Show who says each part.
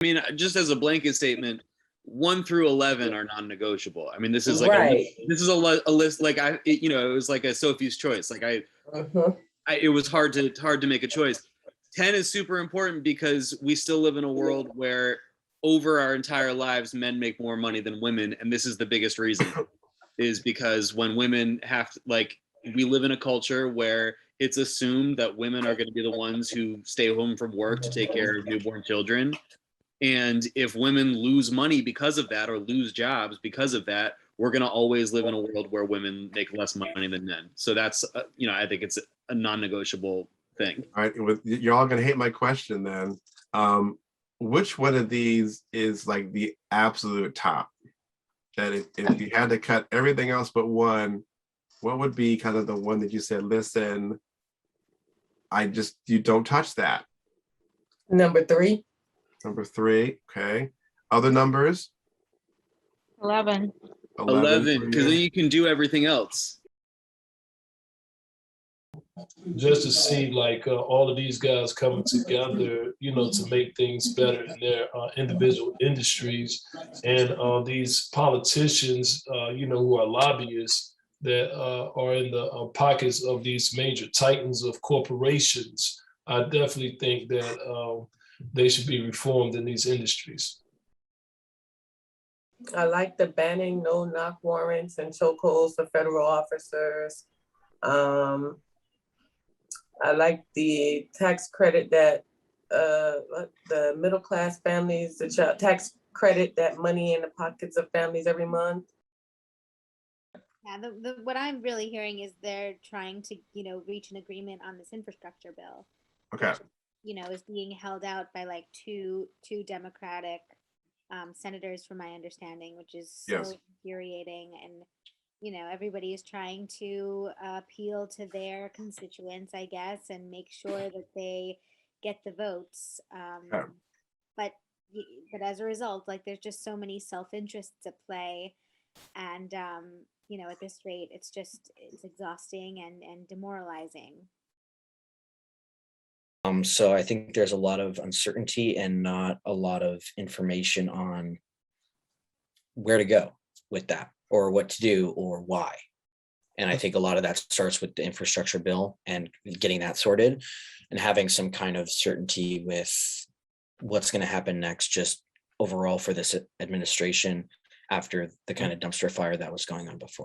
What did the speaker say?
Speaker 1: I mean, just as a blanket statement, 1 through 11 are non-negotiable. I mean, this is like
Speaker 2: Right.
Speaker 1: a list like it was like a Sophie's choice. Like it was hard to make a choice. 10 is super important because we still live in a world where over our entire lives men make more money than women, and this is the biggest reason, is because when women have to, like, we live in a culture where it's assumed that women are going to be the ones who stay home from work to take care of newborn children. And if women lose money because of that or lose jobs because of that, we're going to always live in a world where women make less money than men. So that's, I think it's a non-negotiable thing.
Speaker 3: All right, you're all going to hate my question then. Which one of these is like the absolute top? That if you had to cut everything else but one, what would be kind of the one that you said, listen, you don't touch that?
Speaker 2: Number 3.
Speaker 3: Number 3, okay. Other numbers?
Speaker 4: 11.
Speaker 1: 11, because then you can do everything else.
Speaker 5: Just to see like all of these guys coming together, to make things better in their individual industries, and these politicians, who are lobbyists that are in the pockets of these major titans of corporations. I definitely think that they should be reformed in these industries.
Speaker 2: I like the banning no-knock warrants and chokeholds for federal officers. I like the tax credit that the middle-class families, the tax credit, that money in the pockets of families every month.
Speaker 6: Yeah, what I'm really hearing is they're trying to, reach an agreement on this infrastructure bill.
Speaker 3: Okay.
Speaker 6: Which, is being held out by like two Democratic senators, from my understanding, which is so infuriating. And everybody is trying to appeal to their constituents, I guess, and make sure that they get the votes. But as a result, like, there's just so many self-interests at play, and at this rate, it's exhausting and demoralizing.
Speaker 7: So I think there's a lot of uncertainty and not a lot of information on where to go with that, or what to do, or why. And I think a lot of that starts with the infrastructure bill and getting that sorted, and having some kind of certainty with what's going to happen next, just overall for this administration, after the kind of dumpster fire that was going on before.